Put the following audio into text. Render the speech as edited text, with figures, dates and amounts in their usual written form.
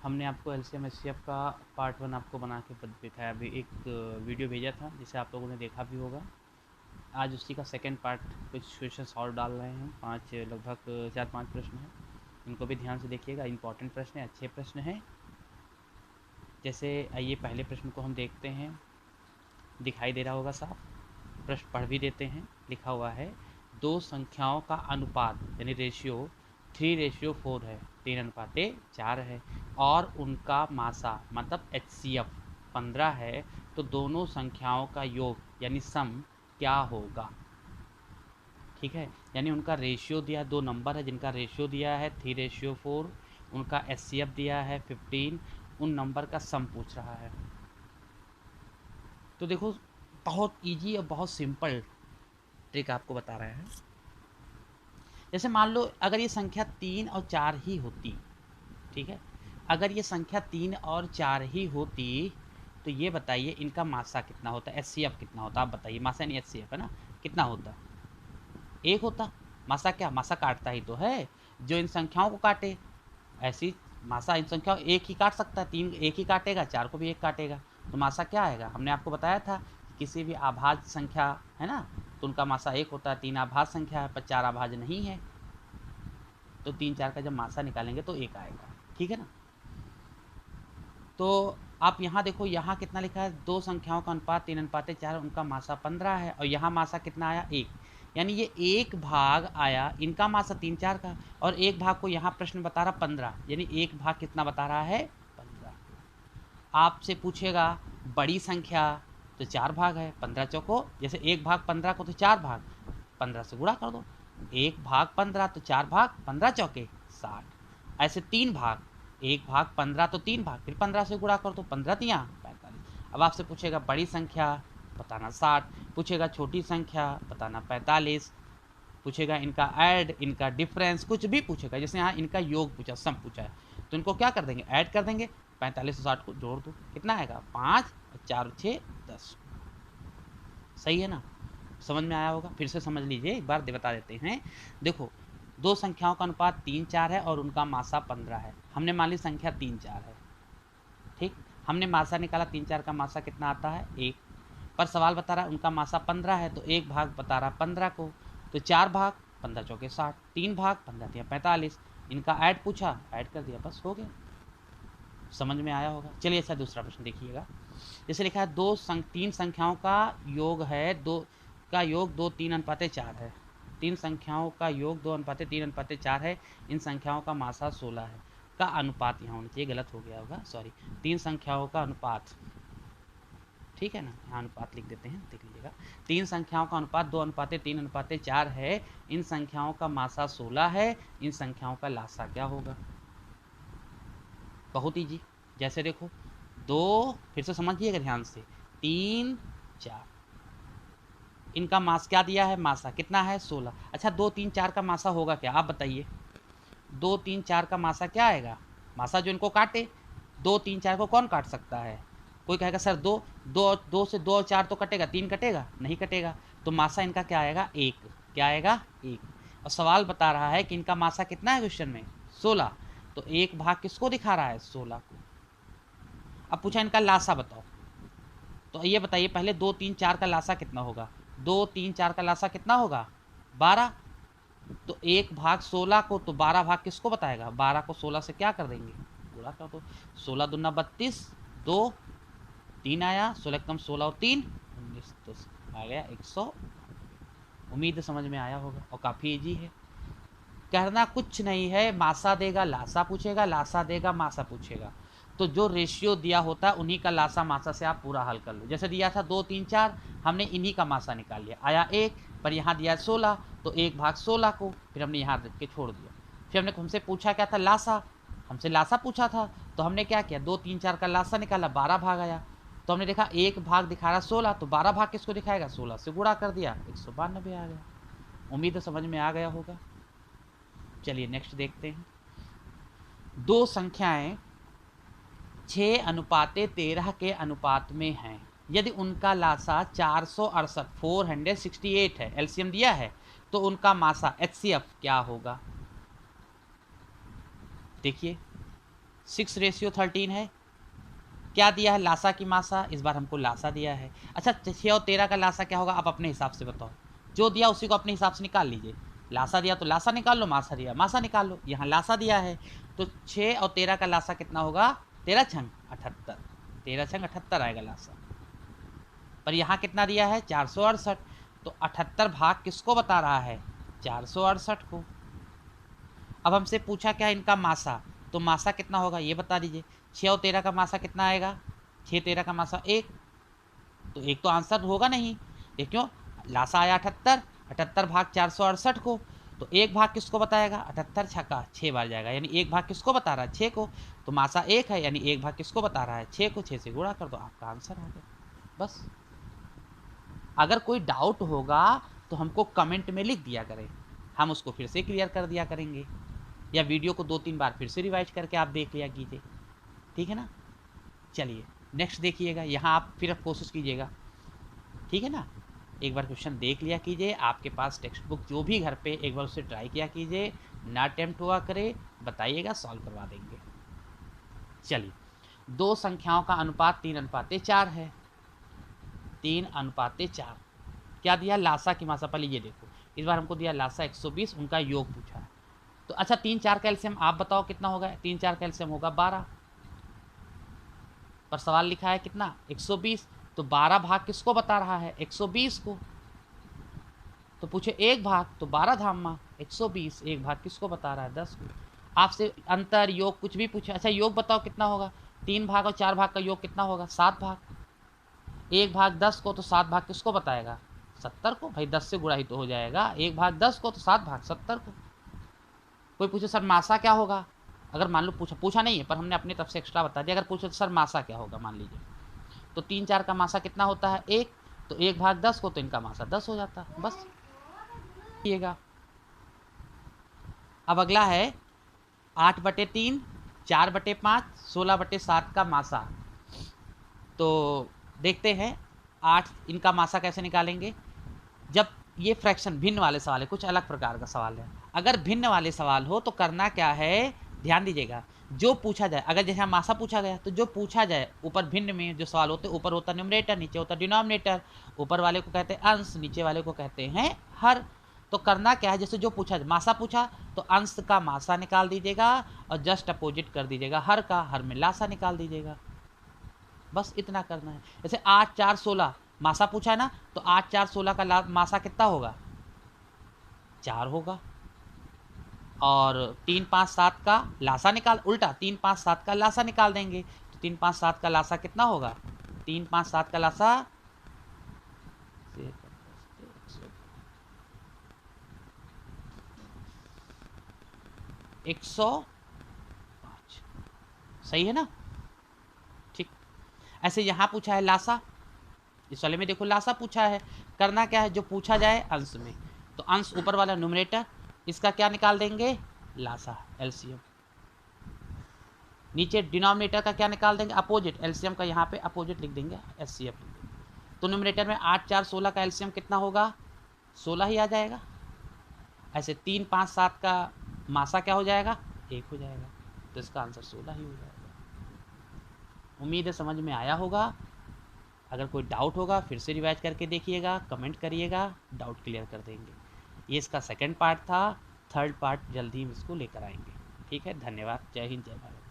हमने आपको LCM HCF का पार्ट 1 आपको बना के दिखाया, अभी एक वीडियो भेजा था जिसे आप लोगों ने देखा भी होगा। आज उसी का सेकंड पार्ट कुछ क्वेश्चंस और डाल रहे हैं, लगभग 4-5 प्रश्न हैं। इनको भी ध्यान से देखिएगा, इंपॉर्टेंट प्रश्न है, अच्छे प्रश्न हैं। जैसे आइए पहले प्रश्न को हम देखते हैं, दिखाई दे रहा होगा साफ, प्रश्न पढ़ भी देते हैं। लिखा हुआ है दो संख्याओं का अनुपात यानी रेशियो 3:4 है, 3:4 है, और उनका मासा मतलब HCF 15 है, तो दोनों संख्याओं का योग यानी सम क्या होगा। ठीक है, यानी उनका रेशियो दिया है, दो नंबर है जिनका रेशियो दिया है 3:4, उनका HCF दिया है 15, उन नंबर का सम पूछ रहा है। तो देखो बहुत इजी और बहुत सिंपल ट्रिक आपको बता रहे हैं। जैसे मान लो अगर ये संख्या 3 और 4 ही होती, ठीक है, अगर ये संख्या 3 और 4 ही होती तो ये बताइए इनका मासा कितना होता, HCF कितना होता, आप बताइए। मासा यानी HCF है ना, कितना होता, एक होता। मासा क्या, मासा काटता ही तो है, जो इन संख्याओं को काटे। ऐसी मासा इन संख्याओं एक ही काट सकता है, 3 एक ही काटेगा, 4 को भी एक काटेगा, तो मासा क्या आएगा। हमने आपको बताया था कि किसी भी आभाज्य संख्या है ना, तो उनका मासा एक होता है। 3 आभाज्य संख्या है पर 4 आभाज्य नहीं है, तो 3-4 का जब मासा निकालेंगे तो एक आएगा। ठीक है ना। तो आप यहाँ देखो, यहाँ कितना लिखा है, दो संख्याओं का अनुपात 3:4, उनका मासा 15 है, और यहाँ मासा कितना आया, एक। यानी ये एक भाग आया, इनका मासा 3-4 का, और एक भाग को यहाँ प्रश्न बता रहा 15, यानी एक भाग कितना बता रहा है, 15। आपसे पूछेगा बड़ी संख्या, तो 4 भाग है, 15 चौको, जैसे एक भाग 15 को तो 4 भाग, 15 से गुणा कर दो, एक भाग 15 तो 4 भाग, 15 चौके 60। ऐसे 3 भाग, एक भाग 15 तो 3 भाग, फिर 15 से गुणा कर दो, 15 तिया 45। अब आपसे पूछेगा बड़ी संख्या, बताना 60, पूछेगा छोटी संख्या, बताना 45, पूछेगा इनका ऐड, इनका डिफरेंस, कुछ भी पूछेगा। जैसे यहाँ इनका योग पूछा, सम पूछा है, तो इनको क्या कर देंगे, ऐड कर देंगे। 45 और 60 को जोड़ दो, कितना आएगा, 5 और 4 और 6 10। सही है ना, समझ में आया होगा। फिर से समझ लीजिए, एक बार बता देते हैं। देखो दो संख्याओं का अनुपात 3-4 है और उनका मासा 15 है। हमने मान ली संख्या 3-4 है, ठीक, हमने मासा निकाला, 3-4 का मासा कितना आता है, एक। पर सवाल बता रहा है उनका मासा 15 है, तो एक भाग बता रहा है 15 को, तो 4 भाग, 15 चौके 60, 3 भाग, 15 तिया 45। इनका ऐड पूछा, ऐड कर दिया, बस हो गया। समझ में आया होगा। चलिए अच्छा दूसरा प्रश्न देखिएगा। जैसे लिखा है तीन संख्याओं का योग है, दो का योग 2:3:4 है। तीन संख्याओं का योग 2:3:4 है, इन संख्याओं का मासा 16 है, का अनुपात यहाँ होना चाहिए, गलत हो गया होगा, सॉरी। तीन संख्याओं का अनुपात, ठीक है ना, यहाँ अनुपात लिख देते हैं, देख लीजिएगा। तीन संख्याओं का अनुपात 2:3:4 है, इन संख्याओं का मासा 16 है, इन संख्याओं का लासा क्या होगा। बहुत ईजी। जैसे देखो दो, फिर से समझिएगा ध्यान से, 3-4, इनका मास क्या दिया है, मासा कितना है 16। अच्छा 2-3-4 का मासा होगा क्या, आप बताइए। 2-3-4 का मासा क्या आएगा, मासा जो इनको काटे। 2-3-4 को कौन काट सकता है, कोई कहेगा सर दो दो दो से 2 और 4 तो कटेगा, 3 कटेगा, नहीं कटेगा, तो मासा इनका क्या आएगा, एक। क्या आएगा, एक। और सवाल बता रहा है कि इनका मासा कितना है क्वेश्चन में, 16, तो एक भाग किसको दिखा रहा है, 16 को। अब पूछा इनका लासा बताओ, तो ये बताइए पहले 2-3-4 का लासा कितना होगा, 2-3-4 का लासा कितना होगा, 12। तो एक भाग 16 को, तो 12 भाग किसको बताएगा, 12 को 16 से क्या कर देंगे, गुणा कर दो। 16 दूना 32, 2 3 आया, 16 कम 16 और 3 19, तो आ गया 100। उम्मीद समझ में आया होगा, और काफ़ी इजी है। कहना कुछ नहीं है, मासा देगा लासा पूछेगा, लासा देगा मासा पूछेगा, तो जो रेशियो दिया होता है उन्हीं का लासा मासा से आप पूरा हल कर लो। जैसे दिया था 2-3-4, हमने इन्हीं का मासा निकाल लिया, आया एक, पर यहाँ दिया 16, तो एक भाग 16 को फिर हमने यहाँ रख के छोड़ दिया। फिर हमने हमसे पूछा क्या था, लासा, हमसे लासा पूछा था, तो हमने क्या किया, 2-3-4 का लासा निकाला, 12 भाग आया, तो हमने देखा एक भाग दिखा रहा 16, तो 12 भाग किसको दिखाएगा, 16 से गुणा कर दिया, 192 आ गया। उम्मीद है समझ में आ गया होगा। चलिए नेक्स्ट देखते हैं। दो संख्याएं 6:13 के अनुपात में हैं, यदि उनका लासा 468 है, एलसीएम दिया है, तो उनका मासा HCF क्या होगा। देखिए 6:13 है। क्या दिया है? लासा की मासा। इस बार हमको लासा दिया है। अच्छा 6 और 13 का लासा क्या होगा? आप अपने हिसाब से बताओ, जो दिया उसी को अपने हिसाब से निकाल लीजिए। लासा दिया तो लासा निकाल लो, मासा दिया मासा निकाल लो। यहाँ लासा दिया है तो 6 और 13 का लासा कितना होगा? 13 छंग 78, 13 छंग 78 आएगा लासा। पर यहाँ कितना दिया है? 468। तो 78 भाग किसको बता रहा है? 468 को। अब हमसे पूछा क्या इनका मासा, तो मासा कितना होगा ये बता दीजिए। 6 और 13 का मासा कितना आएगा? 6 13 का मासा 1, तो एक तो आंसर होगा नहीं। ये क्यों? लासा आया 78, 78 भाग 468 को, तो एक भाग किसको बताएगा? 78 छक्का 6 बार जाएगा, यानी एक भाग किसको बता रहा है? 6 को। तो मासा 1 है, यानी एक भाग किसको बता रहा है? 6 को। 6 से गुणा कर दो, आपका आंसर आ गया। बस। अगर कोई डाउट होगा तो हमको कमेंट में लिख दिया करें, हम उसको फिर से क्लियर कर दिया करेंगे, या वीडियो को 2-3 बार फिर से रिवाइज करके आप देख लिया कीजिए, ठीक है ना। चलिए नेक्स्ट देखिएगा, यहाँ आप फिर कोशिश कीजिएगा, ठीक है ना। एक बार क्वेश्चन देख लिया कीजिए, आपके पास टेक्स्ट बुक जो भी घर पे, एक बार उससे ट्राई किया कीजिए, ना अटेम्प्ट हुआ करे बताइएगा, सॉल्व करवा देंगे। चलिए, दो संख्याओं का अनुपात 3:4 है। 3:4 क्या दिया? लासा की मासा। पहले ये देखो, इस बार हमको दिया लासा 120, उनका योग पूछा है। तो अच्छा 3 4 का एलसीएम आप बताओ कितना होगा? 3 4 का एलसीएम होगा 12, पर सवाल लिखा है कितना? 120। तो 12 भाग किसको बता रहा है? 120 को। तो पूछे एक भाग, तो 12 धामा 120, एक भाग किसको बता रहा है? 10 को। आपसे अंतर योग कुछ भी पूछे, अच्छा योग बताओ कितना होगा? 3 भाग और 4 भाग का योग कितना होगा? 7 भाग। एक भाग 10 को, तो 7 भाग किसको बताएगा? 70 को। भाई 10 से गुणा ही तो हो जाएगा, एक भाग 10 को तो 7 भाग 70 को। कोई पूछे सर मासा क्या होगा? अगर मान लो पूछा नहीं है, पर हमने अपनी तरफ से एक्स्ट्रा बता दिया। अगर पूछे तो सर मासा क्या होगा, मान लीजिए, तो 3 4 का मासा कितना होता है? 1, तो एक भाग 10 को, तो इनका मासा 10 हो जाता है। बस देखिएगा। अब अगला है 8/3, 4/5, 16/7 का मासा। तो देखते हैं 8 इनका मासा कैसे निकालेंगे। जब ये फ्रैक्शन भिन्न वाले सवाल है, कुछ अलग प्रकार का सवाल है। अगर भिन्न वाले सवाल हो तो करना क्या है, ध्यान दीजिएगा। जो पूछा जाए, अगर जैसे मासा पूछा गया, तो जो पूछा जाए ऊपर भिन्न में जो सवाल होते, ऊपर होता न्यूमरेटर, नीचे होता डिनोमिनेटर। ऊपर वाले को कहते हैं अंश, नीचे वाले को कहते हैं हर। तो करना क्या है, जैसे जो पूछा जाए, मासा पूछा तो अंश का मासा निकाल दीजिएगा और जस्ट अपोजिट कर दीजिएगा हर का, हर में लासा निकाल दीजिएगा। बस इतना करना है। जैसे 8 4 16 मासा पूछा है ना, तो 8 4 16 का मासा कितना होगा? 4 होगा। और 3 5 7 का लासा निकाल, उल्टा 3 5 7 का लासा निकाल देंगे, तो 3 5 7 का लासा कितना होगा? 3 5 7 का लासा 105। सही है ना? ठीक। ऐसे यहां पूछा है लासा, इस वाले में देखो लासा पूछा है। करना क्या है, जो पूछा जाए अंश में, तो अंश ऊपर वाला न्यूमरेटर, इसका क्या निकाल देंगे? लासा, एलसीएम। नीचे डिनोमिनेटर का क्या निकाल देंगे? अपोजिट। एलसीएम का यहाँ पे अपोजिट लिख देंगे, एचसीएफ लिख देंगे। तो न्यूमरेटर में 8 4 16 का एलसीएम कितना होगा? 16 ही आ जाएगा। ऐसे 3 5 7 का मासा क्या हो जाएगा? 1 हो जाएगा। तो इसका आंसर 16 ही हो जाएगा। उम्मीद है समझ में आया होगा। अगर कोई डाउट होगा फिर से रिवाइज करके देखिएगा, कमेंट करिएगा, डाउट क्लियर कर देंगे। ये इसका सेकंड पार्ट था, थर्ड पार्ट जल्दी ही इसको लेकर आएंगे। ठीक है, धन्यवाद। जय हिंद, जय भारत।